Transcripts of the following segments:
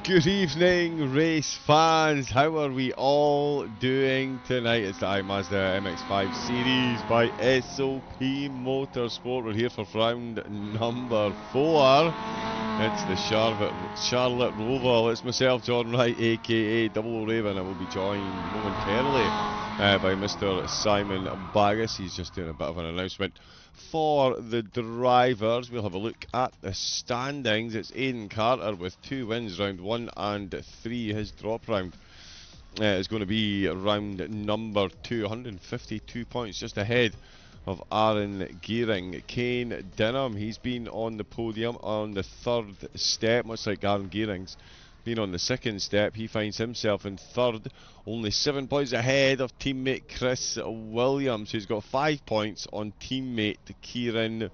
Good evening, race fans. How are we all doing tonight? It's the IMazda MX-5 series by SOP Motorsport. We're here for round number 4. It's the Charlotte Roval. It's myself, John Wright, aka Double Raven. I will be joined momentarily by Mr. Simon Baggas. He's just doing a bit of an announcement for the drivers. We'll have a look at the standings. It's Aidan Carter with 2 wins, round 1 and 3. His drop round is going to be round number 2, 152 points just ahead of Aaron Gearing. Kane Denham, he's been on the podium on the 3rd step, much like Aaron Gearing's been on the 2nd step. He finds himself in 3rd, only 7 points ahead of teammate Chris Williams, who's got 5 points on teammate Kieran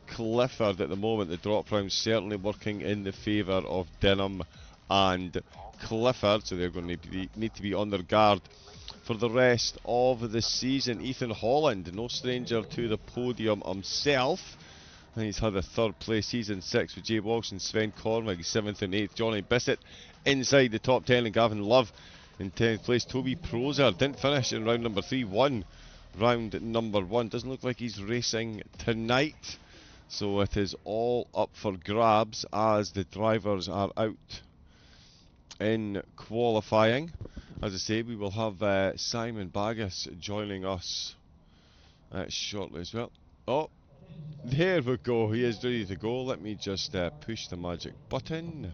Clifford. At the moment, the drop round certainly working in the favour of Denham and Clifford, so they're going to need to be on their guard for the rest of the season. Ethan Holland, no stranger to the podium himself. And he's had a 3rd place season 6 with Jay Walsh and Sven Cormack 7th and 8th. Johnny Bissett inside the top 10 and Gavin Love in 10th place. Toby Proser didn't finish in round number 3, won round number 1. Doesn't look like he's racing tonight, so it is all up for grabs as the drivers are out in qualifying. As I say, we will have Simon Baggas joining us shortly as well. Oh, there we go, he is ready to go. Let me just push the magic button.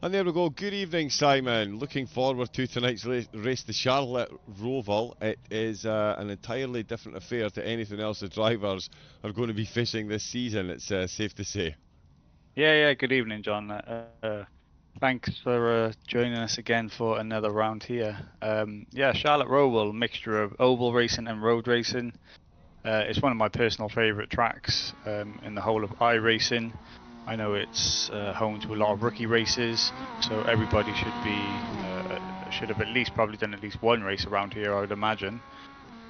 And there we go. Good evening, Simon. Looking forward to tonight's race, the Charlotte Roval. It is an entirely different affair to anything else the drivers are going to be facing this season, it's safe to say. Yeah, good evening, John. Thanks for joining us again for another round here. Yeah, Charlotte Roval, mixture of oval racing and road racing. It's one of my personal favourite tracks in the whole of iRacing. I know it's home to a lot of rookie races, so everybody should have at least probably done at least one race around here, I would imagine.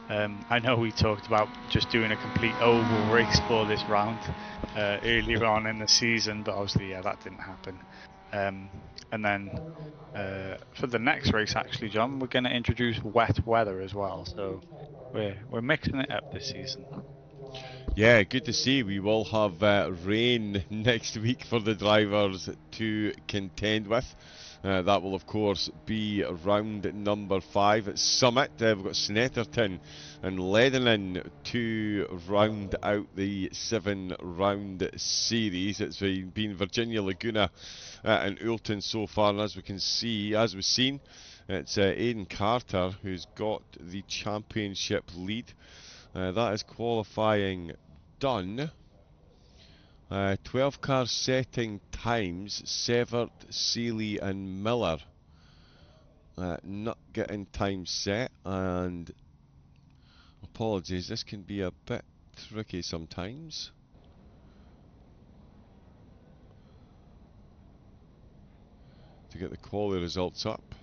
I know we talked about just doing a complete oval race for this round earlier on in the season, but obviously, yeah, that didn't happen. And then for the next race, actually, John, we're going to introduce wet weather as well. So we're mixing it up this season. Yeah, good to see. We will have rain next week for the drivers to contend with. That will, of course, be round number 5 at Summit. We've got Snetterton and Lebanon to round out the 7-round series. It's been Virginia, Laguna and Oulton so far, and as we can see, as we've seen, it's Aidan Carter who's got the championship lead. That is qualifying done. 12 car setting times, Severt, Seeley and Miller not getting time set, and apologies, this can be a bit tricky sometimes. To get the quality results up.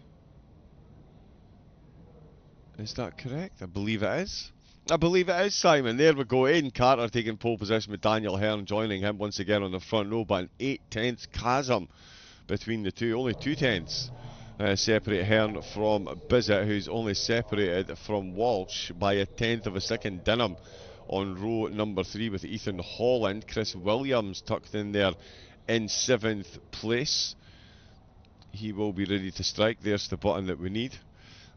Is that correct? I believe it is. I believe it is, Simon. There we go. Aidan Carter taking pole position with Daniel Hearn joining him once again on the front row, but an 8/10 chasm between the two. Only 2/10 separate Hearn from Bissett, who's only separated from Walsh by a 1/10 of a second. Denham on row number 3 with Ethan Holland. Chris Williams tucked in there in 7th place. He will be ready to strike. There's the button that we need.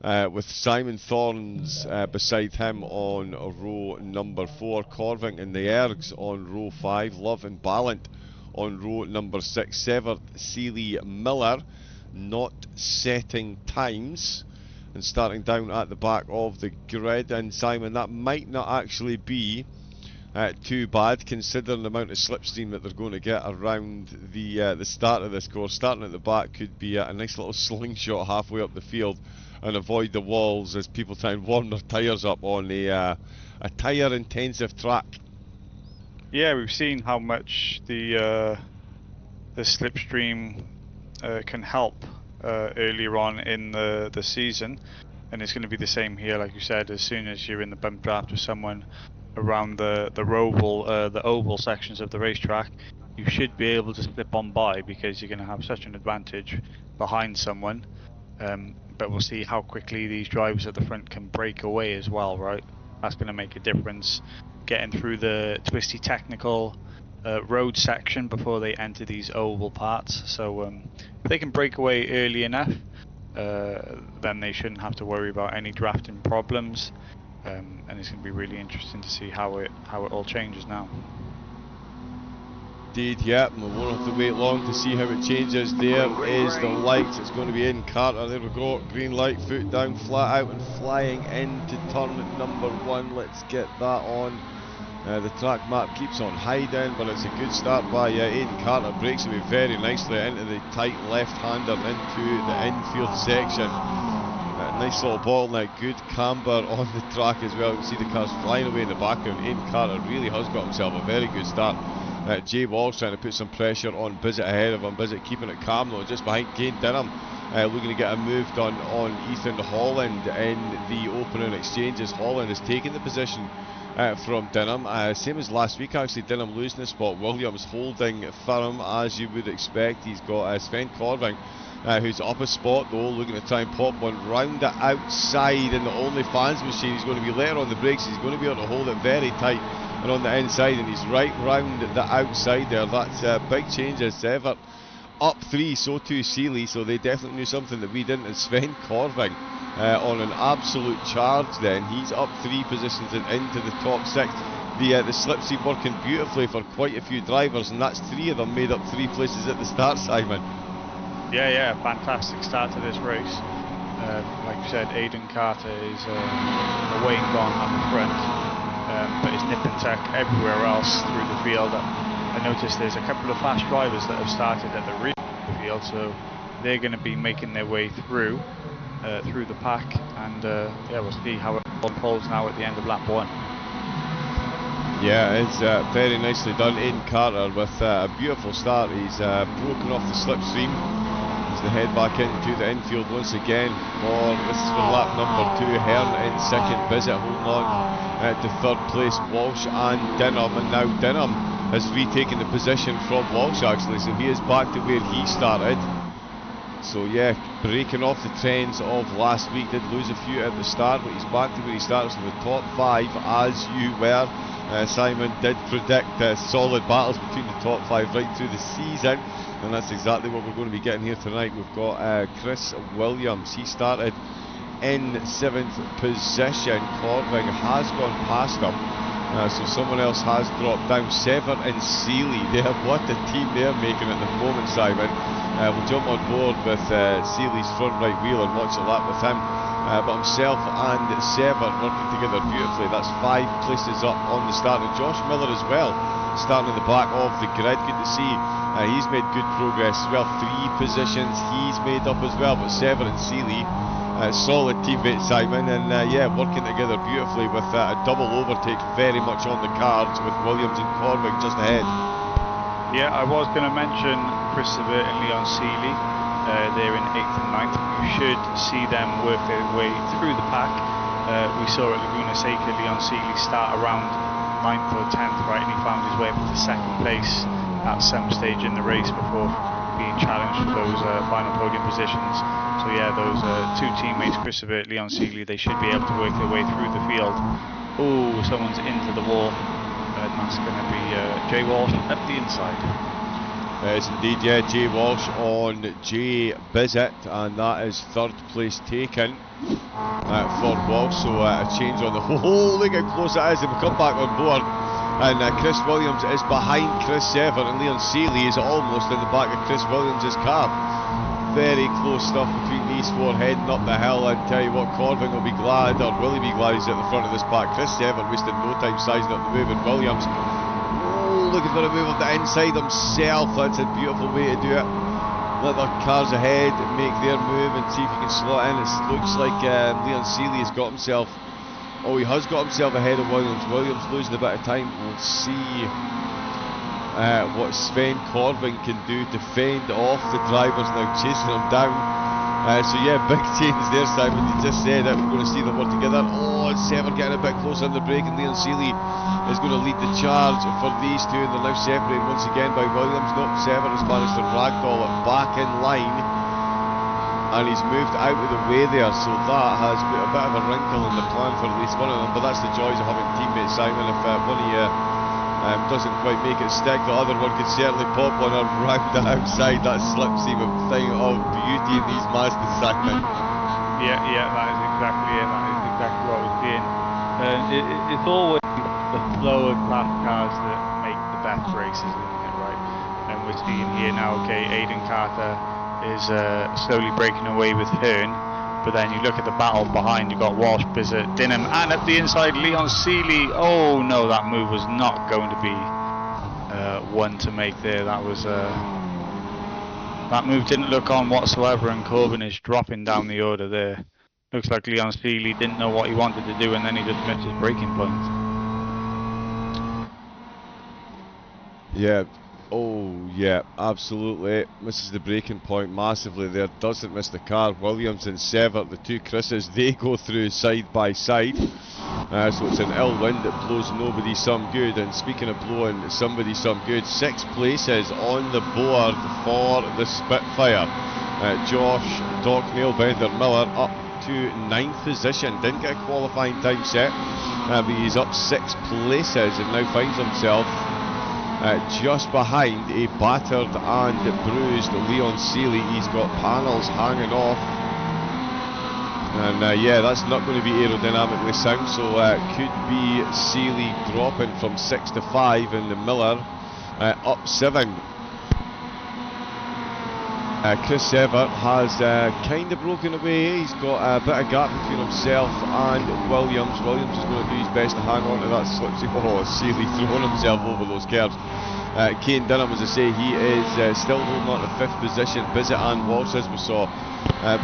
With Simon Thorns beside him on row number 4, Corving and the Ergs on row 5, Love and Ballant on row number 6, Severt, Seeley, Miller not setting times and starting down at the back of the grid. And Simon, that might not actually be too bad considering the amount of slipstream that they're going to get around the start of this course. Starting at the back could be a nice little slingshot halfway up the field and avoid the walls as people try and warm their tyres up on a tyre intensive track. Yeah, we've seen how much the slipstream can help earlier on in the season, and it's going to be the same here, like you said. As soon as you're in the bump draft with someone around the oval sections of the racetrack, you should be able to slip on by because you're going to have such an advantage behind someone. But we'll see how quickly these drivers at the front can break away as well, right? That's going to make a difference. Getting through the twisty technical road section before they enter these oval parts. So if they can break away early enough, then they shouldn't have to worry about any drafting problems. And it's going to be really interesting to see how it all changes now. Indeed, yeah, we won't have to wait long to see how it changes. There is the lights. It's going to be in Carter. There we go. Green light, foot down, flat out, and flying into turn number 1. Let's get that on. The track map keeps on hiding, but it's a good start by Aidan Carter. Breaks away very nicely into the tight left-hander into the infield section. Nice little bottleneck, good camber on the track as well. You can see the cars flying away in the background. Aidan Carter really has got himself a very good start. Jay Walsh trying to put some pressure on Bizzett ahead of him. Bizzett keeping it calm though, just behind Kane Denham. Looking to get a move done on Ethan Holland in the opening exchanges. Holland has taken the position from Denham. Same as last week actually, Denham losing the spot. Williams holding firm as you would expect. He's got Sven Corving who's up a spot though, looking to try and pop one round the outside in the only fans machine. He's going to be later on the brakes. He's going to be able to hold it very tight and on the inside, and he's right round the outside there. That's big changes. Severt up 3, so too Seeley, so they definitely knew something that we didn't. And Sven Corving on an absolute charge then. He's up 3 positions and into the top 6. The slipstream working beautifully for quite a few drivers, and that's 3 of them made up 3 places at the start, Simon. Yeah, fantastic start to this race. Like you said, Aidan Carter is away and gone at the front. But it's nip and tuck everywhere else through the field. I noticed there's a couple of fast drivers that have started at the rear of the field, so they're going to be making their way through the pack, and we'll see how it unfolds now at the end of lap 1. Yeah, it's very nicely done. Aidan Carter with a beautiful start. He's broken off the slipstream. He's the head back into the infield once again. This is for lap number 2. Hearn in second, Bizzett holding on to third place, Walsh and Denham, and now Denham has retaken the position from Walsh actually, so he is back to where he started. So yeah, breaking off the trends of last week. Did lose a few at the start, but he's back to where he started, so the top 5 as you were. Simon did predict solid battles between the top 5 right through the season, and that's exactly what we're going to be getting here tonight. We've got Chris Williams. He started in 7th position. Corving has gone past him, so someone else has dropped down. Severt and Seeley there, what a team they're making at the moment, Simon. We'll jump on board with Seeley's front right wheel and watch a lap with him, but himself and Severt working together beautifully. That's 5 places up on the start, and Josh Miller as well starting in the back of the grid. Good to see. He's made good progress as well. 3 positions he's made up as well, but Severt and Seeley, solid teammates, Simon, and working together beautifully with a double overtake very much on the cards with Williams and Corving just ahead. Yeah, I was going to mention Christopher and Leon Seeley. They're in 8th and 9th. You should see them work their way through the pack. We saw at Laguna Seca Leon Seeley start around 9th or 10th, right, and he found his way up to 2nd place at some stage in the race before being challenged for those final podium positions. So yeah, those 2 teammates, Christopher, Leon Seeley, they should be able to work their way through the field. Oh, someone's into the wall. That's going to be Jay Walsh up the inside. It's indeed, yeah, Jay Walsh on Jay Bizzett, and that is 3rd place taken for Walsh. So a change on the whole. Look how close it is, and we come back on board. And Chris Williams is behind Chris Severt, and Leon Seeley is almost in the back of Chris Williams' car. Very close stuff between these 4 heading up the hill. I tell you what, Corving will be glad, or will he be glad he's at the front of this pack. Chris Severt wasted no time sizing up the move, and Williams looking for a move on the inside himself. That's a beautiful way to do it. Let the cars ahead make their move and see if you can slot in. It looks like Leon Seeley has got himself, he has got himself ahead of Williams. Williams losing a bit of time. We'll see what Sven Corving can do to fend off the drivers now chasing him down. So yeah, big change there, Simon. You just said it. We're going to see them work together. Oh, and Sever getting a bit closer on the break, and Leon Seeley is going to lead the charge for these two, and they're now separated once again by Williams. No, Sever has managed to ragdoll it back in line, and he's moved out of the way there, so that has put a bit of a wrinkle in the plan for at least one of them. But that's the joys of having teammates, Simon. If one of you doesn't quite make it stick, the other one could certainly pop one around the outside. That slipseam thing of beauty in these Mazdas, Simon. Yeah, that is exactly it. That is exactly what we're seeing. It's always the slower class cars that make the best races, isn't it, right? And we're seeing here now, okay, Aiden Carter is slowly breaking away with Hearn, but then you look at the battle behind, you've got Walsh, Bizzard, Dinham, and at the inside, Leon Seeley. Oh no, that move was not going to be one to make there. That was that move didn't look on whatsoever, and Corbin is dropping down the order there. Looks like Leon Seeley didn't know what he wanted to do, and then he just missed his braking point. Yeah. Oh, yeah, absolutely. Misses the braking point massively there. Doesn't miss the car. Williams and Sever, the two Chris's, they go through side by side. So it's an ill wind that blows nobody some good. And speaking of blowing somebody some good, 6 places on the board for the Spitfire. Josh, Doc, Nailbender, Miller up to 9th position. Didn't get a qualifying time set, but he's up 6 places and now finds himself just behind a battered and bruised Leon Seeley. He's got panels hanging off, and yeah, that's not going to be aerodynamically sound, so could be Seeley dropping from 6 to 5 and the Miller up 7. Chris Sever has kind of broken away. He's got a bit of gap between himself and Williams. Williams is going to do his best to hang on to that slipsy. Oh, Seeley throwing himself over those curves. Kane Dunham, as I say, he is still holding on to 5th position. Bizzett and Walsh, as we saw.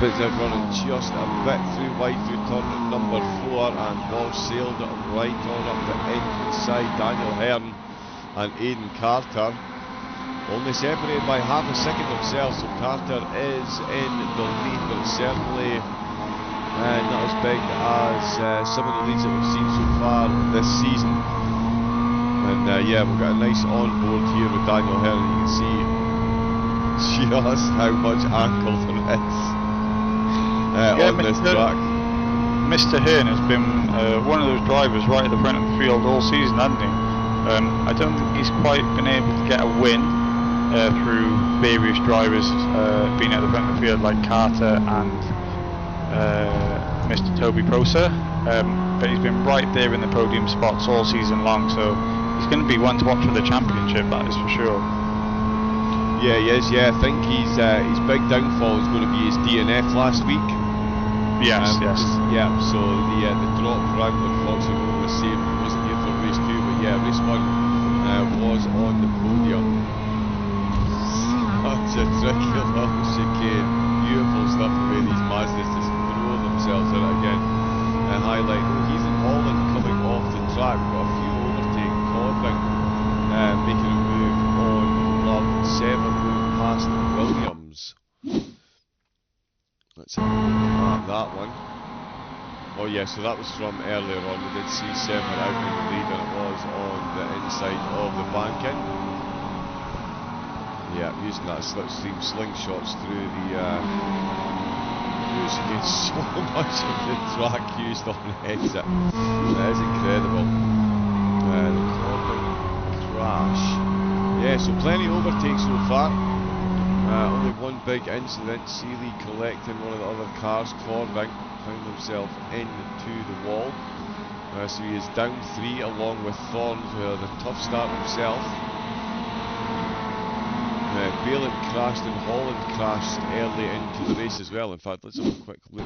Bizzett running just a bit through wide through turn number 4, and Walsh sailed right on up the inside. Daniel Hearn and Aiden Carter only separated by half a second themselves, so Carter is in the lead, but certainly not as big as some of the leads that we've seen so far this season. And yeah, we've got a nice onboard here with Daniel Hearn. You can see just how much ankle there is on this track. Mr. Hearn has been one of those drivers right at the front of the field all season, hasn't he? I don't think he's quite been able to get a win through various drivers being at the front of the field like Carter and Mr. Toby Proser, but he's been right there in the podium spots all season long, so he's going to be one to watch for the championship, that is for sure. Yeah, he is, yeah. I think his big downfall is going to be his DNF last week. Yes. Yeah, so the drop round unfortunately was saved. He wasn't here for race 2, but yeah, race 1 was on the podium. Such a tricky little chicane. Beautiful stuff the way these Mazdas just throw themselves in it again. And highlight, he's in Holland coming off the track. We've got a few overtake. Corbin making a move on lap 7, moving past Williams. Let's have a look at that one. Oh yeah, so that was from earlier on. We did see Sever out in the lead, and it was on the inside of the banking. Yeah, using that slipstream slingshots through the using so much of the track used on exit. That is incredible. The Corbin crash. Yeah, so plenty overtakes so far. Only one big incident. Seeley collecting one of the other cars. Corbin found himself into the wall. So he is down 3 along with Thorns, who had a tough start himself. Balin crashed and Holland crashed early into the race as well. In fact, let's have a quick look.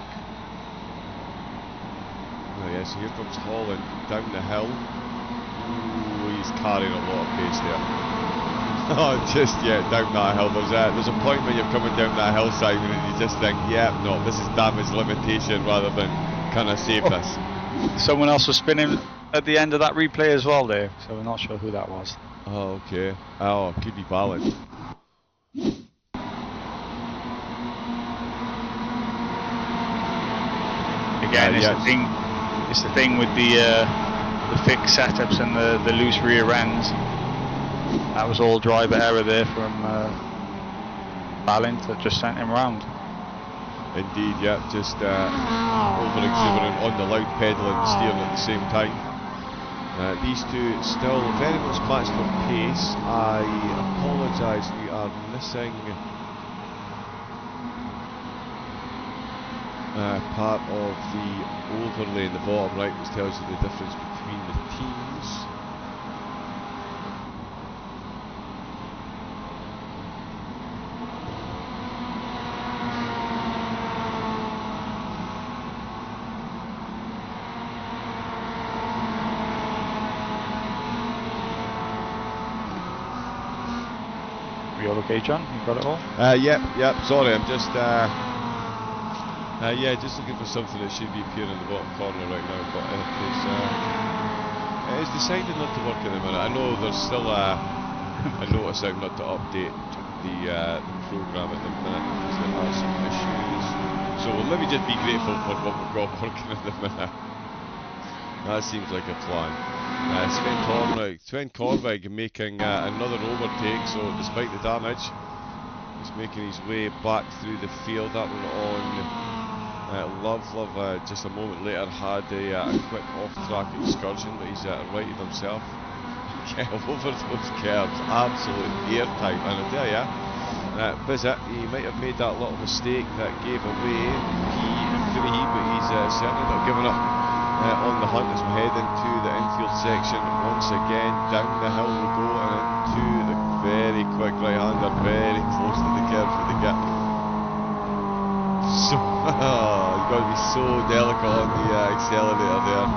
Oh yeah, so here comes Holland down the hill. Ooh, he's carrying a lot of pace there. Oh, just down that hill. There's a point when you're coming down that hill, Simon, and you just think, yeah, no, this is damage limitation rather than can I save this? Someone else was spinning at the end of that replay as well there, so we're not sure who that was. Oh, okay. Oh, could be Balin. again, it's the thing with the fixed setups and the loose rear ends. That was all driver error there from Balint that just sent him round. Indeed, yeah, just over exuberant on the loud pedal and steering at the same time. These two still very much matched for pace. I apologise, we are missing part of the overlay in the bottom right, which tells you the difference between the teams. Are you all okay, John? You got it all? Yep. Sorry, I'm just just looking for something that should be appearing in the bottom corner right now, but it is decided not to work in a minute. I know there's still a notice out not to update the program at the minute because there are some issues. So we'll maybe just be grateful for what we've got working at the minute. That seems like a plan. Sven Korvig making another overtake, so despite the damage, he's making his way back through the field. That one on Love, just a moment later had a quick off-track excursion, but he's righted himself. Yeah, over those curves, absolute airtime, and I tell ya, Bizzit, he might have made that little mistake that gave away P3, but he's certainly not giving up on the hunt as we head into the infield section once again. Down the hill we go and into the very quick right-hander, very close to the curve for the gap. So, you've got to be so delicate on the accelerator there.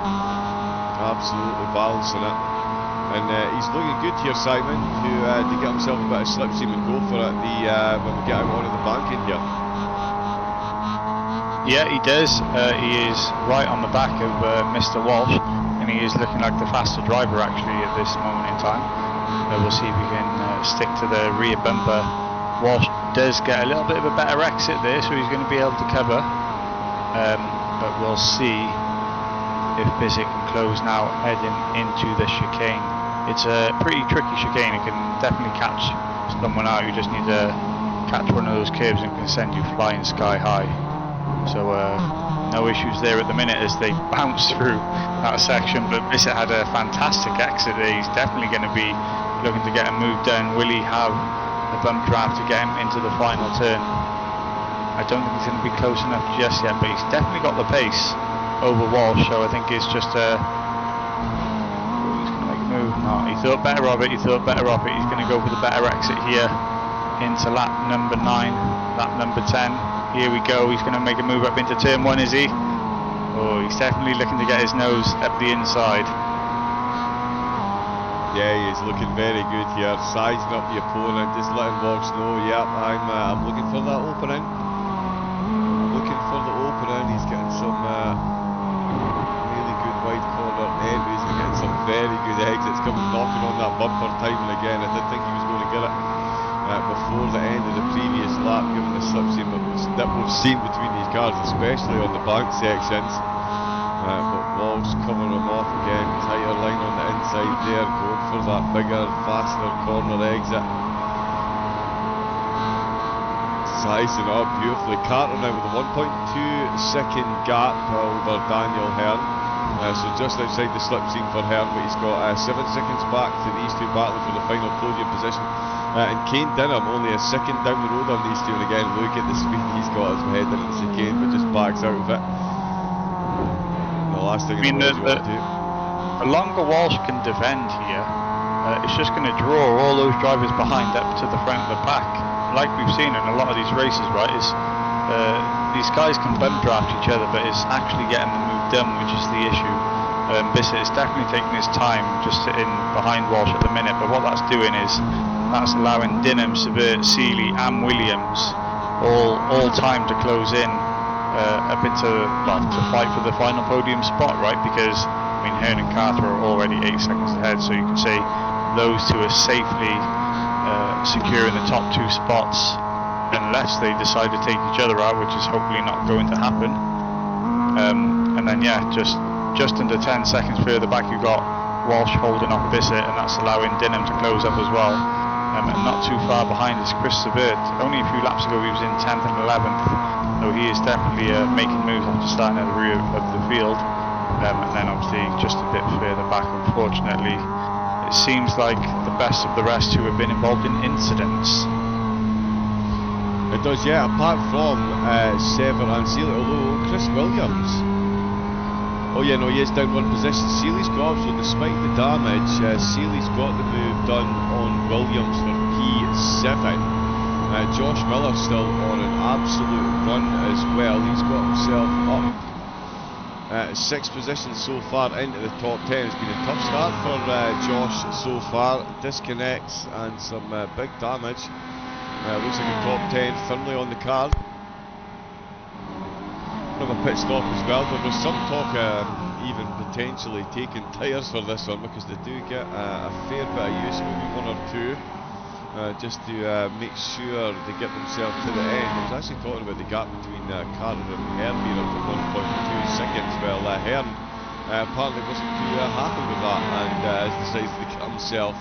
Absolutely balancing it. And he's looking good here, Simon, to get himself a bit of slipstream and go for it when we get out onto the bank in here. Yeah, he does. He is right on the back of Mr. Walsh, and he is looking like the faster driver actually at this moment in time. We'll see if we can stick to the rear bumper. Walsh does get a little bit of a better exit there, so he's going to be able to cover. But we'll see if Bizzit can close now heading into the chicane. It's a pretty tricky chicane. It can definitely catch someone out. You just need to catch one of those curves and can send you flying sky high. So no issues there at the minute as they bounce through that section. But Bizzit had a fantastic exit there. He's definitely going to be looking to get a move done. Will he have the bump draft to get him into the final turn? I don't think he's going to be close enough just yet, but he's definitely got the pace over Walsh, so I think it's just a... he's going to make a move. No, he thought better of it, He's going to go for the better exit here into lap number 9, lap number 10. Here we go, he's going to make a move up into turn 1, is he? Oh, he's definitely looking to get his nose up the inside. Yeah, he's looking very good here, sizing up the opponent, just letting Walsh know, yep, I'm looking for that opening. He's getting some really good wide corner entries and getting some very good exits, coming knocking on that bumper time and again. I did think he was going to get it before the end of the previous lap, given the slipstream that we've seen between these cars, especially on the bank sections. But Walsh covering him off again, tighter line on the inside there, going for that bigger, faster corner exit. Sizing up beautifully. Carter now with a 1.2 second gap over Daniel Hearn. So just outside the slipstream for Hearn, but he's got 7 seconds back to these two battling for the final podium position. And Kane Dinham only a second down the road on these two, and again look at the speed he's got as we head into the chicane, but just backs out of it. The last thing in the world you want to do. The longer Walsh can defend here, it's just going to draw all those drivers behind up to the front of the pack. Like we've seen in a lot of these races, right, is these guys can bump draft each other, but it's actually getting the move done, which is the issue. Bizzit is definitely taking his time just sitting behind Walsh at the minute, but what that's doing is that's allowing Dinham, Severt, Seeley and Williams all time to close in up into, well, to fight for the final podium spot, right, because I mean Hearn and Carter are already 8 seconds ahead, so you can say those two are safely securing the top 2 spots unless they decide to take each other out, which is hopefully not going to happen. and then yeah, just under 10 seconds further back you've got Walsh holding off Bissett, and that's allowing Dinham to close up as well. And not too far behind is Chris Sabert. Only a few laps ago he was in 10th and 11th, so he is definitely making moves after starting at the rear of the field. And then obviously just a bit further back, unfortunately, it seems like the best of the rest who have been involved in incidents. It does, yeah, apart from Sever and Seeley, although Chris Williams, oh yeah, no, he is down one position. Seeley's got, so despite the damage, Seeley's got the move done on Williams for P7. Josh Miller still on an absolute run as well. He's got himself up 6th position so far into the top 10. It's been a tough start for Josh so far. Disconnects and some big damage. Looks like a top 10 firmly on the card. From a pit stop as well. There was some talk even potentially taking tyres for this one, because they do get a fair bit of use, maybe one or two, just to make sure they get themselves to the end. I was actually talking about the gap between Carter and Hearn being up to 1.2 seconds. Well, Hearn apparently wasn't too happy with that, and has decided to get himself.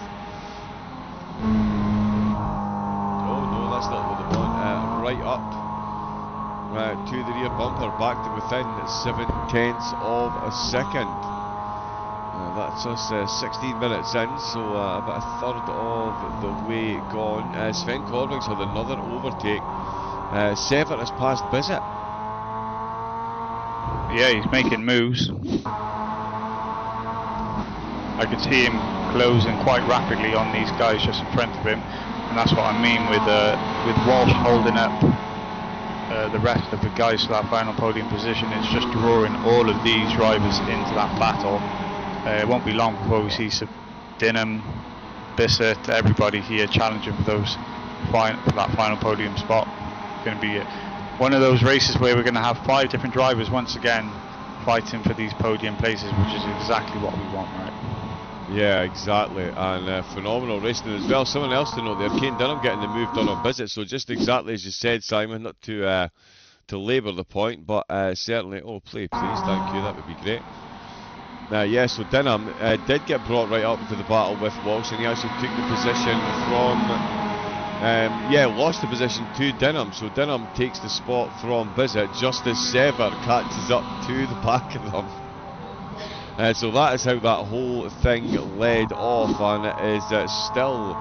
That's not what they want. Right up to the rear bumper, back to within 0.7 of a second. That's us 16 minutes in, so about a third of the way gone. Sven Corving's had another overtake. Sever has passed Bissett. Yeah, he's making moves. I could see him closing quite rapidly on these guys just in front of him. And that's what I mean with Walsh holding up the rest of the guys to that final podium position. It's just drawing all of these drivers into that battle. It won't be long before we see Dinham, Bissett, everybody here challenging for that final podium spot. It's going to be one of those races where we're going to have 5 different drivers once again fighting for these podium places, which is exactly what we want, right? Yeah, exactly, and phenomenal racing as well. Someone else to note there, Kane Dunham getting the move done on Bissett, so just exactly as you said, Simon, not to labour the point, but certainly, please, thank you, that would be great. Yeah, so Dunham did get brought right up into the battle with Walsh, and he actually took the position from, lost the position to Dunham, so Dunham takes the spot from Bissett just as Sever catches up to the back of them. So that is how that whole thing led off, and it is still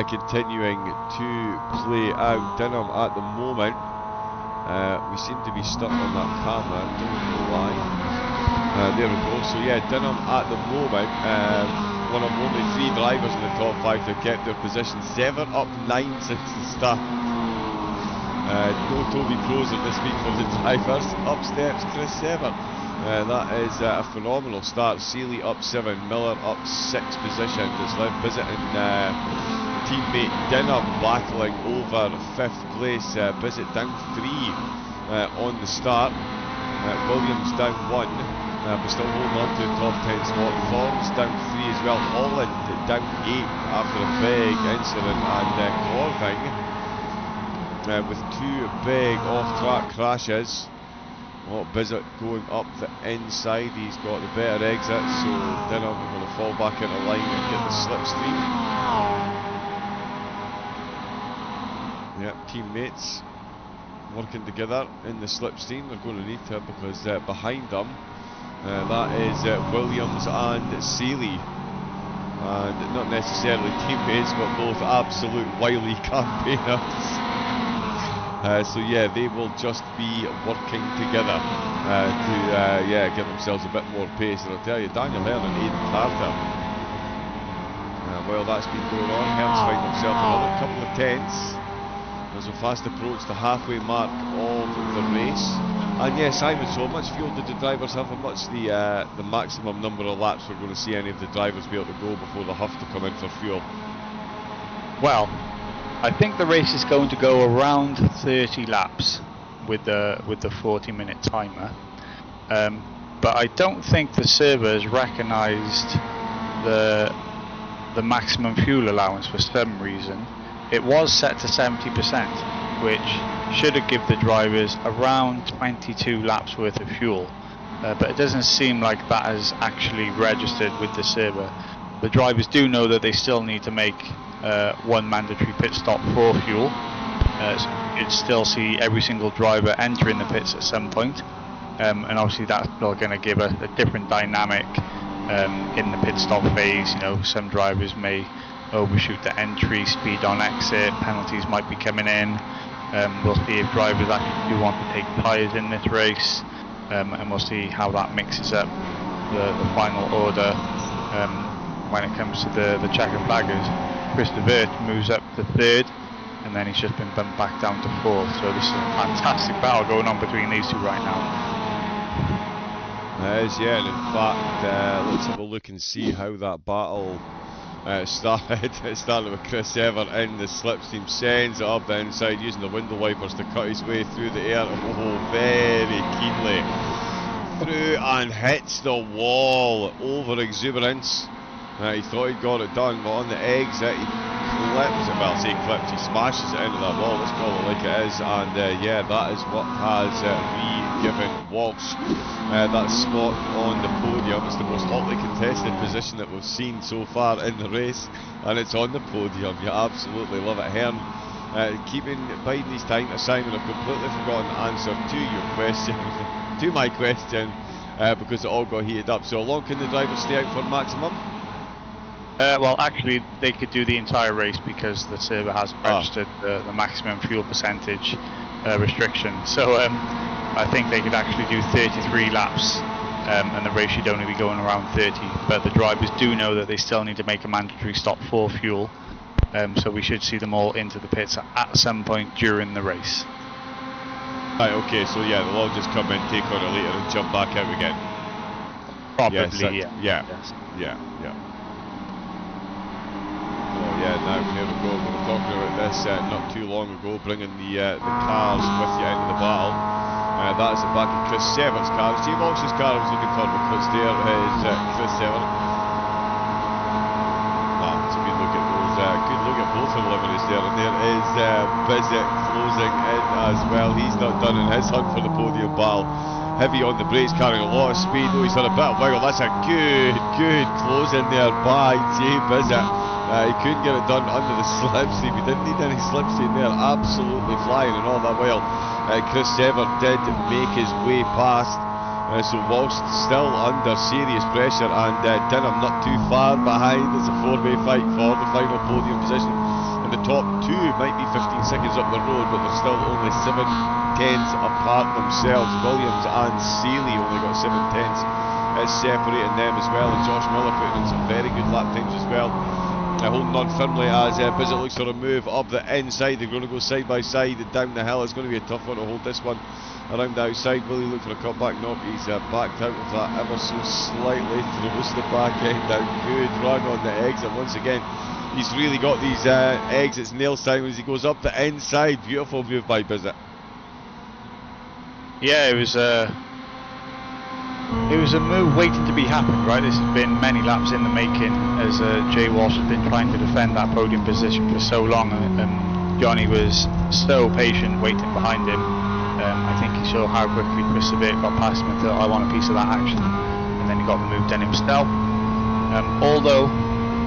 continuing to play out. Dinham at the moment, we seem to be stuck on that camera, don't know why. There we go, so yeah, Dinham at the moment, one of only 3 drivers in the top 5 to have kept their position. Sever up 9 since the start. No Toby Proser this week for the drivers. Up steps Chris Sever. That is a phenomenal start. Seeley up 7, Miller up 6 positions. It's left Bissett and teammate Dinham battling over 5th place. Bissett down 3 on the start. Williams down 1, but still holding on to the top 10 spot. Thorns down 3 as well. Holland down 8 after a big incident, and Corving with 2 big off-track crashes. Bissett going up the inside, he's got the better exit, so Dinham going to fall back into line and get the slipstream. Yep, teammates working together in the slipstream. They're going to need to, because behind them that is Williams and Seeley, and not necessarily teammates, but both absolute wily campaigners. So yeah, they will just be working together to give themselves a bit more pace. And I'll tell you, Daniel Hearn and Aidan Carter, while that's been going on, Hearn's finding himself another couple of tenths as we fast approach the halfway mark of the race. And yes, Simon, so how much fuel did the drivers have, and what's the maximum number of laps we're going to see any of the drivers be able to go before they have to come in for fuel? Well, I think the race is going to go around 30 laps with the 40-minute timer, but I don't think the servers recognised the maximum fuel allowance for some reason. It was set to 70%, which should have given the drivers around 22 laps worth of fuel. but it doesn't seem like that has actually registered with the server. The drivers do know that they still need to make one mandatory pit stop for fuel. So you'd still see every single driver entering the pits at some point. And obviously that's still going to give a different dynamic in the pit stop phase. You know, some drivers may overshoot the entry, speed on exit, penalties might be coming in. We'll see if drivers actually do want to take tyres in this race, and we'll see how that mixes up the final order when it comes to the checker flaggers. Chris de Weert moves up to third, and then he's just been bumped back down to fourth. So this is a fantastic battle going on between these two right now. It is, yeah, and in fact, let's have a look and see how that battle started. It started with Chris Evert in the slipstream, sends it up the inside using the window wipers to cut his way through the air. Oh, very keenly through and hits the wall. Over exuberance. He thought he'd got it done, but on the exit he clips it. Well, say clips, he smashes it into that wall. Let's call it like it is. And yeah, that is what has re-given Walsh that spot on the podium. It's the most hotly contested position that we've seen so far in the race, and it's on the podium. You absolutely love it. Hearn keeping biding his time to Simon. I've completely forgotten the answer to your question, to my question, because it all got heated up. So how long can the drivers stay out for maximum? Well, actually, they could do the entire race because the server has registered the maximum fuel percentage restriction. So I think they could actually do 33 laps, and the race should only be going around 30. But the drivers do know that they still need to make a mandatory stop for fuel, so we should see them all into the pits at some point during the race. Right, okay, so yeah, they'll all just come in, take on it later and jump back out again. Probably, yes, yeah. Yeah, now here we go. We were talking about this not too long ago, bringing the cars with you into the battle. That's the back of Chris Sever's car. Steve Walsh's car I was looking for because there is Chris Sever. It's a good look at those. Good look at both of the liveries there. And there is Bizet closing in as well. He's not done in his hunt for the podium battle. Heavy on the brakes, carrying a lot of speed. Oh, he's had a bit of wiggle. That's a good close in there by Jay Bizet. He couldn't get it done under the slipstream. He didn't need any slipstream there. Absolutely flying, and all that while Chris Sever did make his way past. So Walsh still under serious pressure, and Dinham not too far behind. It's a four-way fight for the final podium position. And the top two might be 15 seconds up the road, but they're still only 7/10 apart themselves. Williams and Seeley only got 7/10. It's separating them as well, and Josh Miller putting in some very good lap times as well. Holding on firmly as Bizet looks for a move up the inside. They're going to go side by side down the hill. It's going to be a tough one to hold this one around the outside. Will he look for a cutback? No, he's backed out of that ever so slightly. Throws the back end down. Good run on the exit once again. He's really got these exits nails down as he goes up the inside. Beautiful move by Bizet. Yeah, it was a move waiting to be happened, right? This has been many laps in the making as Jay Walsh has been trying to defend that podium position for so long, and Johnny was so patient waiting behind him. I think he saw how quickly Chris de Weert got past him and thought, I want a piece of that action, and then he got the move done himself. Although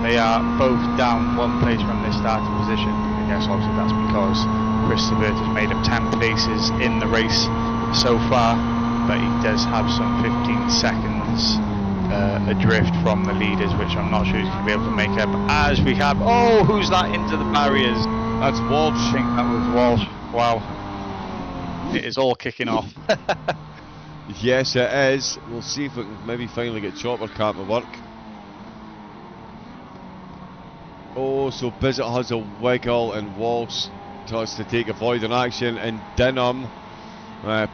they are both down one place from this starting position, I guess obviously that's because Chris de Weert has made up 10 places in the race so far, but he does have some 15 seconds adrift from the leaders, which I'm not sure he's going to be able to make up. As we have, oh, who's that into the barriers? That's Walsh. I think that was Walsh. Wow, it is all kicking off. Yes, it is. We'll see if we can maybe finally get Chopper Cam to work. Oh, so Bizet has a wiggle and Walsh tries to take avoiding action, and Dinham,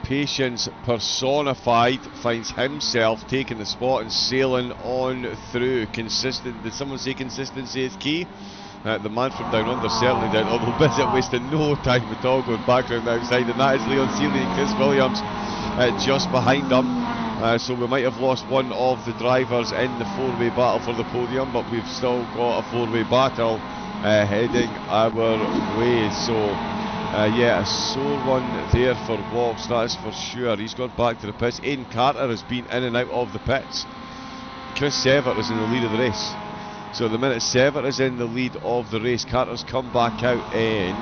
patience personified, finds himself taking the spot and sailing on through. Consistent. Did someone say consistency is key? The man from down under certainly did, although Bizet wasted no time at all going back around the outside, and that is Leon Seeley and Chris Williams just behind them. So we might have lost one of the drivers in the four-way battle for the podium, but we've still got a four-way battle heading our way. So Yeah, a sore one there for Walsh, that is for sure. He's gone back to the pits. Aidan Carter has been in and out of the pits. Chris Severt is in the lead of the race. So the minute Severt is in the lead of the race, Carter's come back out in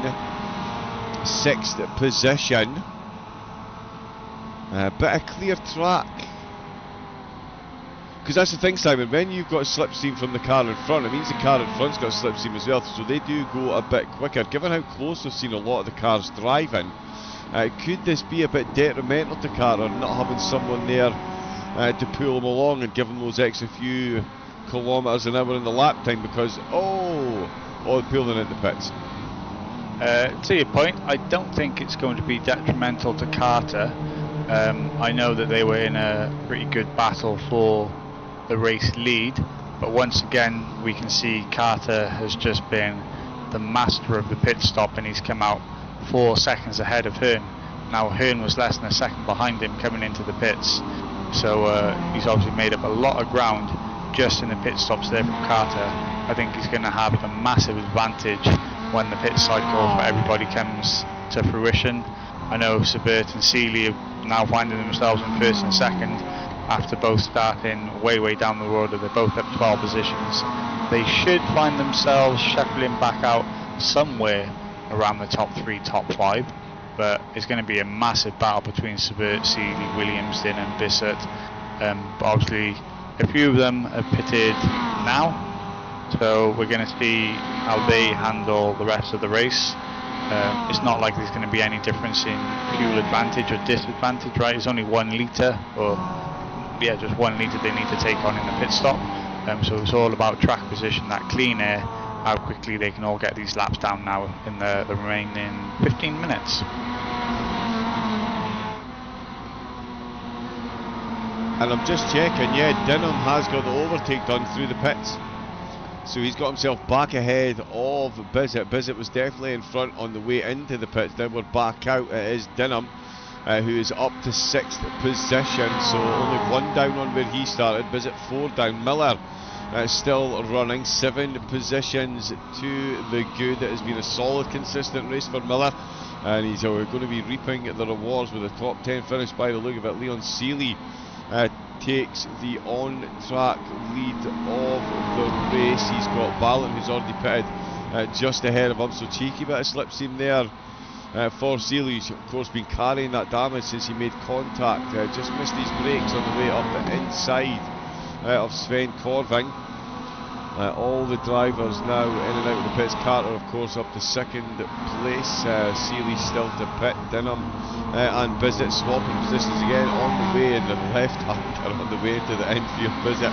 6th position. Bit of clear track. Because that's the thing, Simon, when you've got a slipstream from the car in front, it means the car in front's got a slipstream as well, so they do go a bit quicker. Given how close we've seen a lot of the cars driving, could this be a bit detrimental to Carter, not having someone there to pull him along and give him those extra few kilometres an hour in the lap time? Because, pulling into pits. To your point, I don't think it's going to be detrimental to Carter. I know that they were in a pretty good battle for the race lead, but once again we can see Carter has just been the master of the pit stop, and he's come out 4 seconds ahead of Hearn. Now Hearn was less than a second behind him coming into the pits, so he's obviously made up a lot of ground just in the pit stops there from Carter. I think he's going to have a massive advantage when the pit cycle for everybody comes to fruition. I know Sebert and Seeley are now finding themselves in first and second after both starting way down the road. They're both up 12 positions. They should find themselves shuffling back out somewhere around the top 3, top 5, but it's going to be a massive battle between Sebert, Seeley, Williamson and Bissett. But obviously a few of them have pitted now, so we're going to see how they handle the rest of the race. It's not like there's going to be any difference in fuel advantage or disadvantage, right? It's only 1 litre, or just 1 litre they need to take on in the pit stop. So it's all about track position, that clean air, how quickly they can all get these laps down now in the remaining 15 minutes. And I'm just checking, Dinham has got the overtake done through the pits. So he's got himself back ahead of Bissett. Bissett was definitely in front on the way into the pits. Now we're back out. It is Dinham who is up to 6th position. So only 1 down on where he started. Bissett 4 down. Miller still running 7 positions to the good. It has been a solid, consistent race for Miller. And he's going to be reaping the rewards with a top 10 finish by the look of it. Leon Seeley takes the on-track lead of the race. He's got Ballant, who's already pitted, just ahead of him, so cheeky bit of slipstream there for Seeley, who's of course been carrying that damage since he made contact. Just missed his brakes on the way up the inside of Sven Corving. All the drivers now in and out of the pits. Carter of course up to 2nd place, Seeley still to pit, Dinham and Bissett swapping positions again on the way, and the left-hander on the way to the infield. Bissett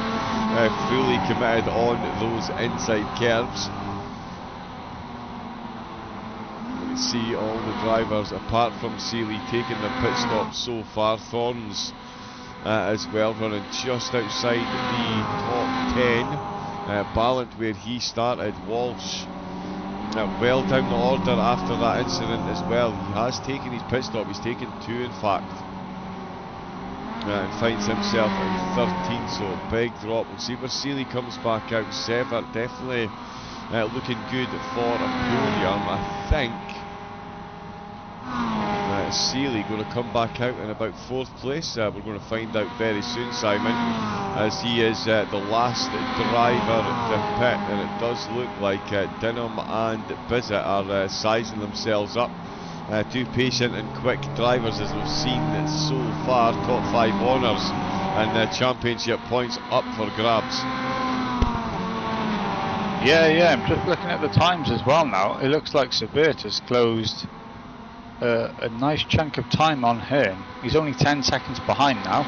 fully committed on those inside curves. You can see all the drivers apart from Seeley taking their pit stops so far. Thorns as well running just outside the top 10. Ballant where he started. Walsh well down the order after that incident as well. He has taken his pit stop, he's taken 2 in fact, and finds himself in 13, so a big drop. We'll see where Seeley comes back out. Severt definitely looking good for a podium. I think Seeley going to come back out in about 4th place. We're going to find out very soon, Simon, as he is the last driver to pit, and it does look like Dinham and Bissett are sizing themselves up. 2 patient and quick drivers, as we've seen so far. Top 5 honours and championship points up for grabs. Yeah, I'm just looking at the times as well now. It looks like Sebert has closed a nice chunk of time on Hearn. He's only 10 seconds behind now,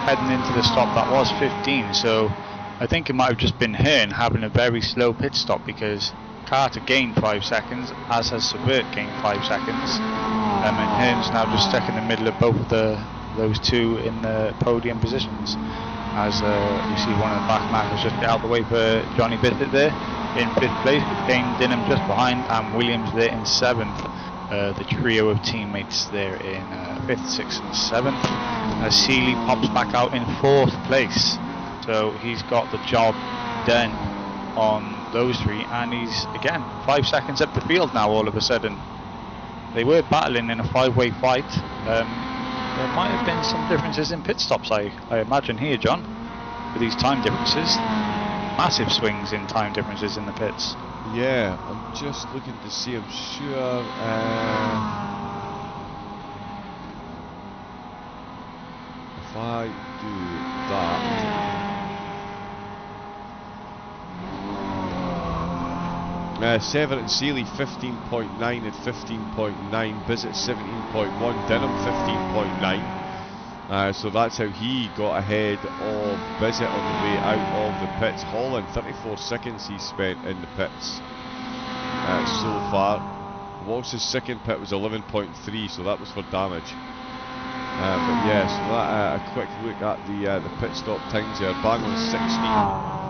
heading into the stop that was 15, so I think it might have just been Hearn having a very slow pit stop, because Carter gained 5 seconds, as has Sebert gained 5 seconds, and Hearn's now just stuck in the middle of both of those two in the podium positions, as you see one of the back markers just get out of the way for Johnny Bissett there in 5th place, with Kane Dinham just behind and Williams there in 7th. The trio of teammates there in 5th, 6th and 7th. Seeley pops back out in 4th place, so he's got the job done on those 3, and he's again 5 seconds up the field now all of a sudden. they were battling in a 5-way fight. There might have been some differences in pit stops, I imagine here, John, with these time differences. Massive swings in time differences in the pits. Yeah, I'm just looking to see, I'm sure... if I do that... Sever and Seeley 15.9 and 15.9, Bizzett 17.1, Denham 15.9. So that's how he got ahead of Bizzett on the way out of the pits. Holland, 34 seconds he spent in the pits so far. Walsh's second pit was 11.3, so that was for damage. But yeah, so that, a quick look at the pit stop times here. Bang on 16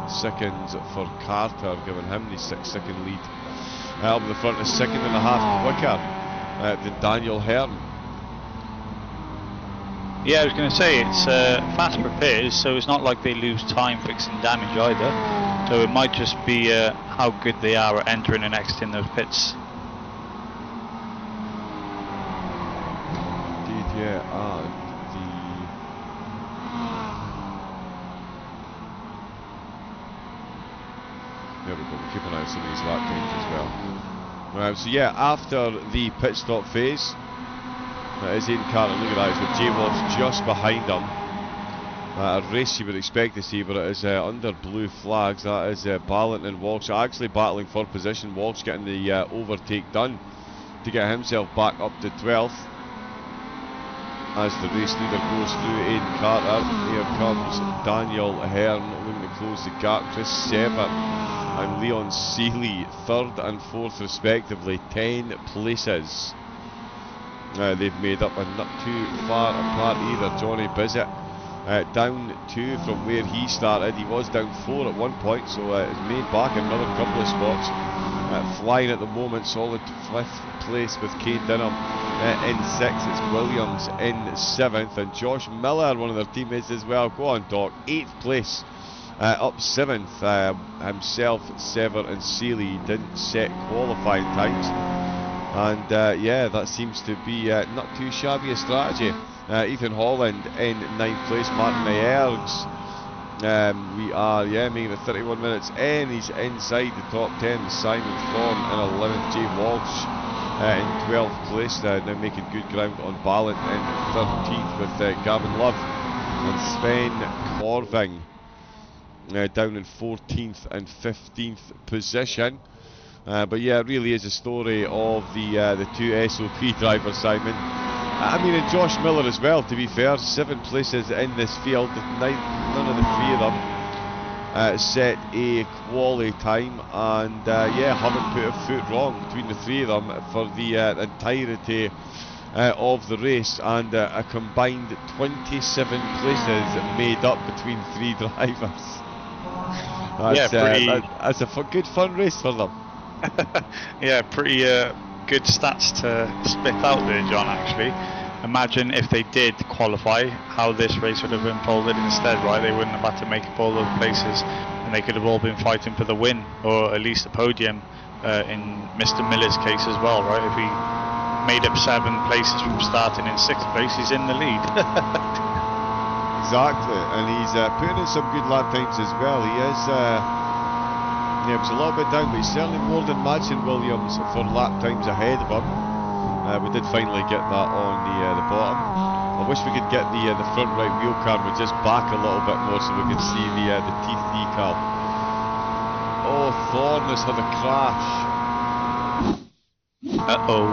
seconds for Carter, giving him the 6-second lead. Up in the front, a second and a half quicker than Daniel Hearn. Yeah, I was going to say, it's fast repairs, so it's not like they lose time fixing damage either. So it might just be how good they are at entering and exiting those pits. Indeed, yeah, and there we go, we'll keep an eye on some of these lap times as well. So yeah, after the pit stop phase, that is Aidan Carter, look at that, it's with Jay Walsh just behind him. A race you would expect to see, but it is under blue flags. That is Ballant and Walsh actually battling for position. Walsh getting the overtake done to get himself back up to 12th. As the race leader goes through Aidan Carter, here comes Daniel Hearn looking to close the gap. Chris Sever and Leon Seeley, 3rd and 4th respectively, 10 places. They've made up and not too far apart either. Johnny Bizzett down 2 from where he started. He was down 4 at one point, so it's made back another couple of spots. Flying at the moment, solid 5th place with Kane Denham in 6th. It's Williams in 7th, and Josh Miller, one of their teammates as well. Go on, Doc. 8th place. Up 7th, himself, Sever and Seeley didn't set qualifying times. And yeah, that seems to be not too shabby a strategy. Ethan Holland in 9th place, Martin Ayergs. We are making it 31 minutes in. He's inside the top 10. Simon Thorne in 11th, Jay Walsh in 12th place, now making good ground on Ballant in 13th with Gavin Love and Sven Corving down in 14th and 15th position. But yeah, it really is a story of the 2 SOP drivers, Simon. I mean, and Josh Miller as well, to be fair. 7 places in this field. None of the 3 of them set a quality time, and yeah, haven't put a foot wrong between the 3 of them for the entirety of the race, and a combined 27 places made up between 3 drivers. That's a good fun race for them. Yeah, pretty good stats to spit out there, John, actually. Imagine if they did qualify, how this race would have unfolded instead, right? They wouldn't have had to make up all those places, and they could have all been fighting for the win, or at least a podium in Mr. Miller's case as well, right? If he made up 7 places from starting in 6th place, he's in the lead. Exactly, and he's putting in some good lap times as well. He is... yeah, it was a little bit down, but he's certainly more than matching Williams for lap times ahead of him. We did finally get that on the bottom. I wish we could get the front right wheel camera just back a little bit more so we could see the teeth decal. Oh, Thorne has had a crash. Uh-oh.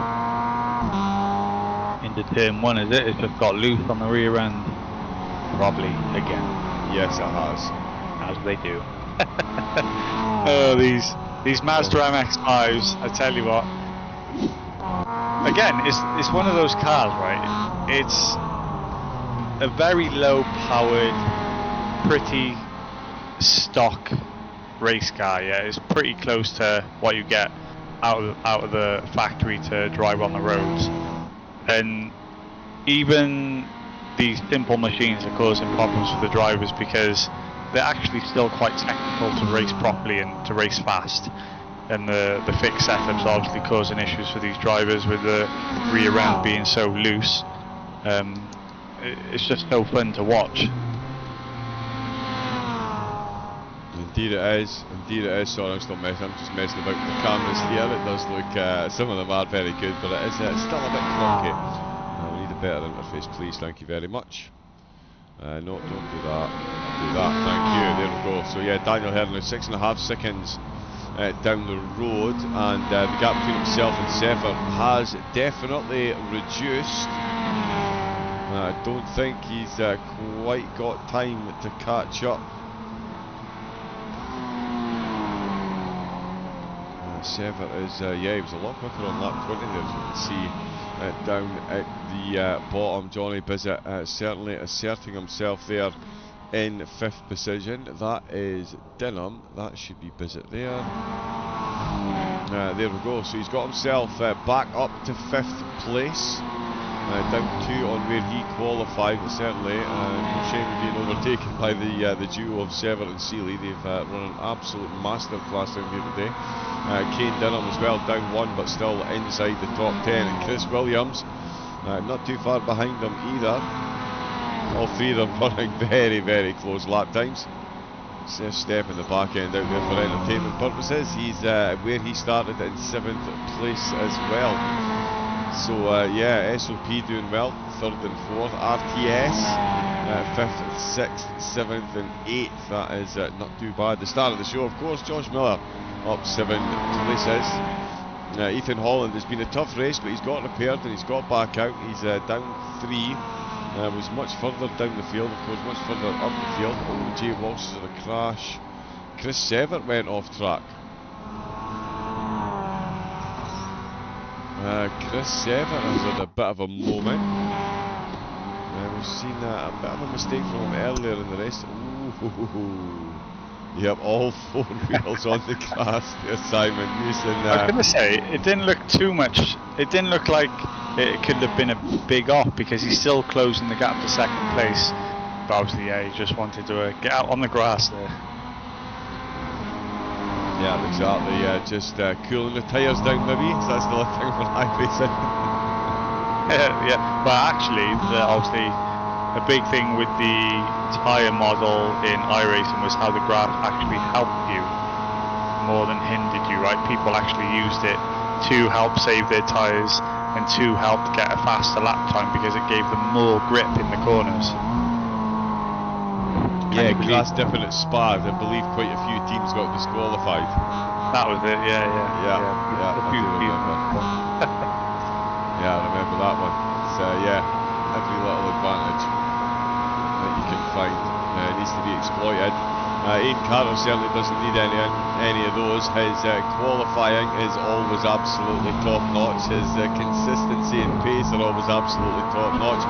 Into turn 1, is it? It's just got loose on the rear end. Probably again. Yes, it has. As they do. Oh, these Mazda MX-5s, I tell you what. Again, it's one of those cars, right? It's a very low-powered, pretty stock race car. Yeah, it's pretty close to what you get out of the factory to drive on the roads, and even these simple machines are causing problems for the drivers because they're actually still quite technical to race properly and to race fast. and the fixed setup's obviously causing issues for these drivers with the rear end being so loose. It's just so fun to watch. Indeed it is, indeed it is. Sorry, I'm just messing about with the cameras here. It does look, some of them are very good, but it is still a bit clunky. We need a better interface, please. Thank you very much. No, don't do that. Do that. Thank you. There we go. So yeah, Daniel Herdman, 6.5 seconds down the road, and the gap between himself and Sefer has definitely reduced. I don't think he's quite got time to catch up. Sefer is, yeah, he was a lot quicker on lap 20 there, as you can see down at the bottom. Johnny Bizzett certainly asserting himself there in 5th position. That is Dinham. That should be Bizzett there. There we go. So he's got himself back up to 5th place. Down 2 on where he qualified, but certainly no shame being overtaken by the duo of Sever and Seeley. They've run an absolute masterclass down here today. Kane Dinham as well, down 1, but still inside the top 10. And Chris Williams, not too far behind them either. All three of them running very, very close lap times. Seth Step in the back end out there for entertainment purposes. He's where he started in 7th place as well. So yeah, SOP doing well, 3rd and 4th. RTS 5th, 6th, 7th and 8th. That is not too bad. The start of the show, of course, Josh Miller up 7 places. Ethan Holland, has been a tough race, but he's got repaired and he's got back out. He's down 3. Was much further down the field, of course, much further up the field. Oh, Jay Walsh had a crash. Chris Severt went off track. Chris Sever has had a bit of a moment. We've seen a bit of a mistake from him earlier in the race. Ooh. Yep, all 4 wheels on the grass there, Simon. I was going to say, it didn't look too much. It didn't look like it could have been a big off because he's still closing the gap to 2nd place. But obviously, yeah, he just wanted to get out on the grass there. Yeah, exactly. Just cooling the tyres down, maybe. So that's the thing for iRacing. Yeah, but actually, obviously, a big thing with the tyre model in iRacing was how the grass actually helped you more than hindered you, right? People actually used it to help save their tyres and to help get a faster lap time because it gave them more grip in the corners. Yeah, grass dipping at Spa, I believe quite a few teams got disqualified. That was it, yeah. I do remember. Yeah, I remember that one. So yeah, every little advantage that you can find needs to be exploited. Ian Carter certainly doesn't need any of those. His qualifying is always absolutely top notch. His consistency and pace are always absolutely top notch.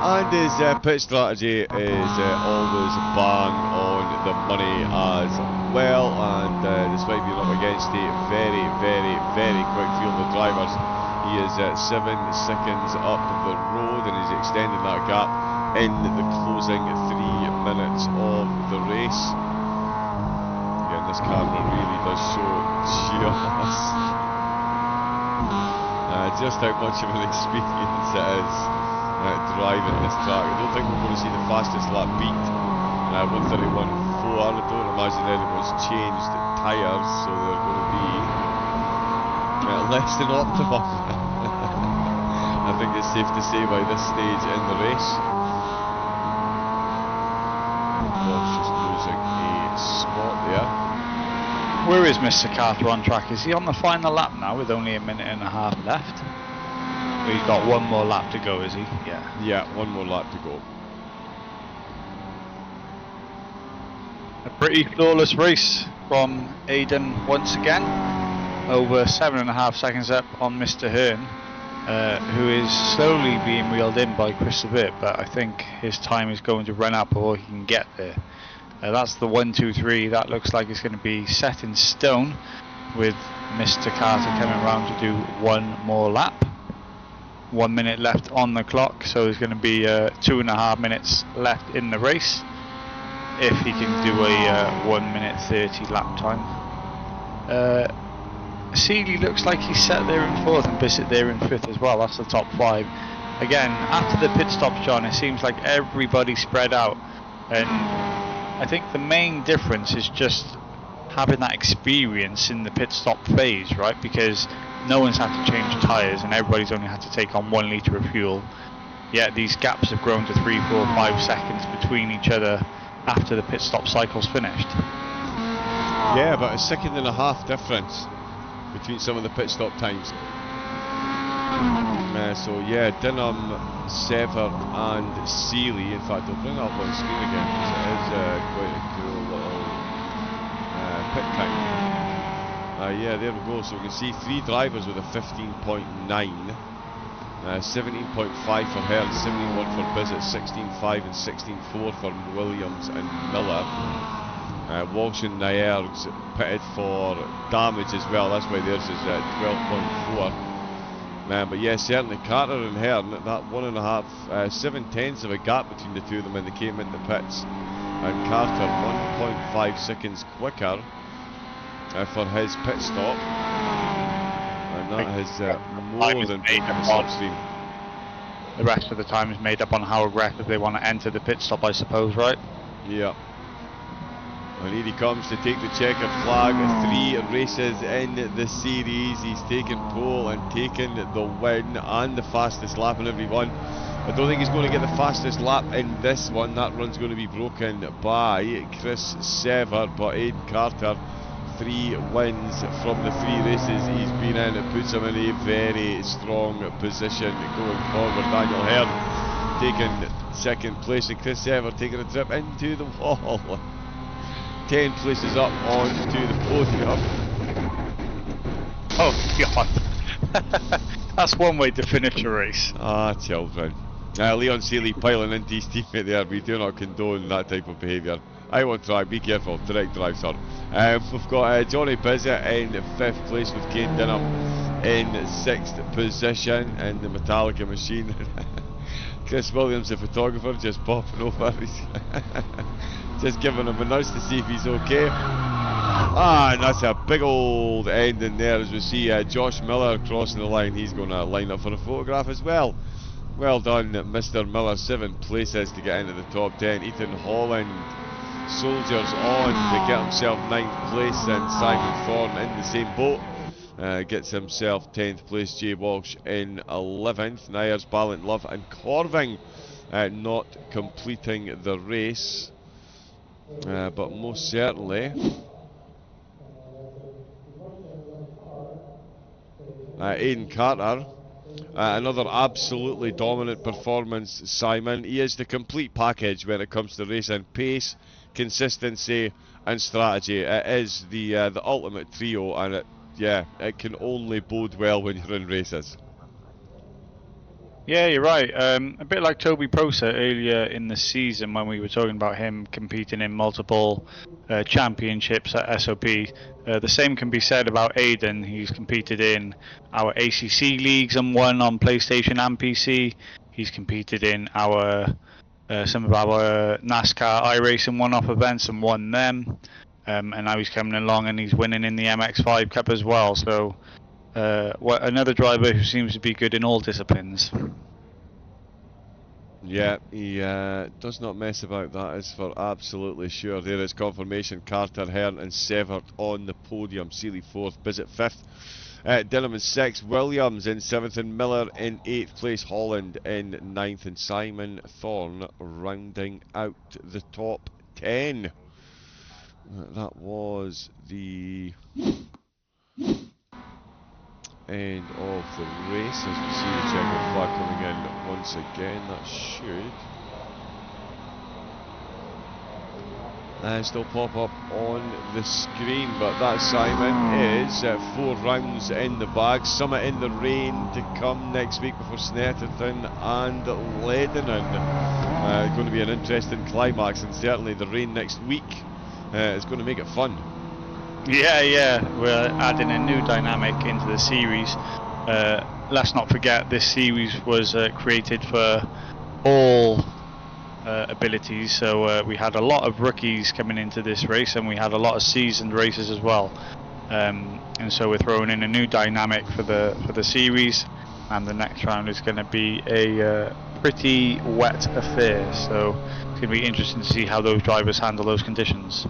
And his pit strategy is always bang on the money as well. And despite being up against a very, very, very quick field of drivers, he is 7 seconds up the road and he's extending that gap in the closing 3 minutes of the race. Again, this camera really does show just how much of an experience it is driving this track. I don't think we're going to see the fastest lap beat. 1:31.4. I don't imagine anyone's changed tyres, so they're going to be less than optimum. I think it's safe to say by this stage in the race. Bosch just losing a spot there. Where is Mr. Carter on track? Is he on the final lap now with only 1.5 minutes left? He's got 1 more lap to go, is he? Yeah, 1 more lap to go. A pretty flawless race from Aidan once again. Over 7.5 seconds up on Mr. Hearn, who is slowly being reeled in by Chris Bit, but I think his time is going to run out before he can get there. That's the 1, 2, 3. That looks like it's going to be set in stone with Mr. Carter coming around to do 1 more lap. 1 minute left on the clock, so there's going to be 2.5 minutes left in the race if he can do a 1 minute 30 lap time. Seeley looks like he's set there in 4th and Bissett there in 5th as well. That's the top 5. Again, after the pit stops, John, it seems like everybody spread out, and I think the main difference is just having that experience in the pit stop phase, right? Because no one's had to change tyres and everybody's only had to take on 1 litre of fuel. Yet these gaps have grown to 3, 4, 5 seconds between each other after the pit stop cycle's finished. Yeah, about a 1.5 second difference between some of the pit stop times. So yeah, Dinham, Sever and Seeley. In fact, I'll bring it up on the screen again because it is quite a cool little pit time. Yeah, there we go. So we can see 3 drivers with a 15.9, 17.5 for Hearn, 17.1 for Bissett, 16.5 and 16.4 for Williams and Miller. Walsh and Nair's pitted for damage as well. That's why theirs is at 12.4. But yeah, certainly Carter and Hearn, that 1.5, 7/10 of a gap between the two of them when they came into pits, and Carter 1.5 seconds quicker for his pit stop, and that has more than put the slipstream. The rest of the time is made up on how aggressive they want to enter the pit stop, I suppose, right? Yeah. And here he comes to take the checkered flag. 3 races in the series. He's taken pole and taken the win and the fastest lap in every one. I don't think he's going to get the fastest lap in this one. That run's going to be broken by Chris Sever, but Aidan Carter, 3 wins from the 3 races he's been in. It puts him in a very strong position going forward. Daniel Hearn taking 2nd place and Chris Sever taking a trip into the wall. 10 places up onto the podium. Oh God, that's one way to finish a race. Ah, children. Leon Seeley piling into his teammate there. We do not condone that type of behaviour. I won't try, be careful, direct drive, sir. We've got Johnny Bissett in 5th place with Kane Dinham in 6th position in the Metallica machine. Chris Williams, the photographer, just popping over. Just giving him a nudge to see if he's okay. And that's a big old ending there as we see Josh Miller crossing the line. He's going to line up for a photograph as well. Well done, Mr. Miller. 7 places to get into the top 10. Ethan Holland soldiers on to get himself 9th place, and Simon Thorne in the same boat. Gets himself 10th place. Jay Walsh in 11th. Nyers, Ballant, Love and Corving not completing the race. But most certainly Aidan Carter, another absolutely dominant performance, Simon. He is the complete package when it comes to racing. Pace, consistency and strategy. It is the ultimate trio, and it can only bode well when you're in races. Yeah, you're right. A bit like Toby Proser earlier in the season when we were talking about him competing in multiple championships at SOP. The same can be said about Aidan. He's competed in our ACC leagues and won on PlayStation and PC. He's competed in our some of our NASCAR iRacing one-off events and won them. And now he's coming along and he's winning in the MX-5 Cup as well. So another driver who seems to be good in all disciplines. Yeah, he does not mess about, that is for absolutely sure. There is confirmation. Carter, Hearn and Sever on the podium. Seeley 4th, Bissett 5th, Dinham in 6th, Williams in 7th and Miller in 8th place, Holland in 9th and Simon Thorne rounding out the top 10. That was the end of the race as we see the checkered flag coming in once again. That should still pop up on the screen, but that, Simon, is 4 rounds in the bag. Summit in the rain to come next week before Snetterton and Lebanon. Going to be an interesting climax, and certainly the rain next week is going to make it fun. Yeah, we're adding a new dynamic into the series. Let's not forget this series was created for all abilities, so we had a lot of rookies coming into this race and we had a lot of seasoned racers as well. and so we're throwing in a new dynamic for the series, and the next round is going to be a pretty wet affair. So it's going to be interesting to see how those drivers handle those conditions.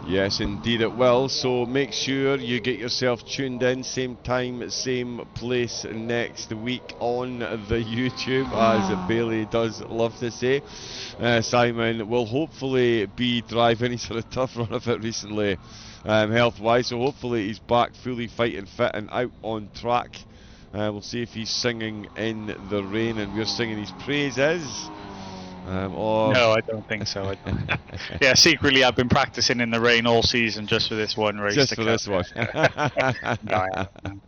Yes, indeed it will. So make sure you get yourself tuned in, same time, same place next week on the YouTube, as Bailey does love to say. Simon will hopefully be driving. He's had a tough run of it recently, health-wise. So hopefully he's back fully fighting fit and out on track. We'll see if he's singing in the rain and we're singing his praises. No, I don't think so. Yeah, secretly I've been practicing in the rain all season just for this one race. Just for this one. No, I haven't.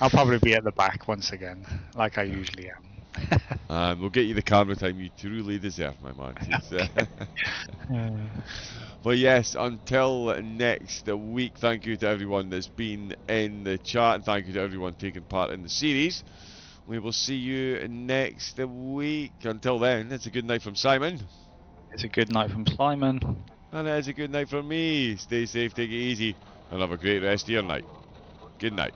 I'll probably be at the back once again, like I usually am. We'll get you the camera time you truly deserve, my man. But yes, until next week, thank you to everyone that's been in the chat, and thank you to everyone taking part in the series. We will see you next week. Until then, it's a good night from Simon. It's a good night from Simon. And it's a good night from me. Stay safe, take it easy, and have a great rest of your night. Good night.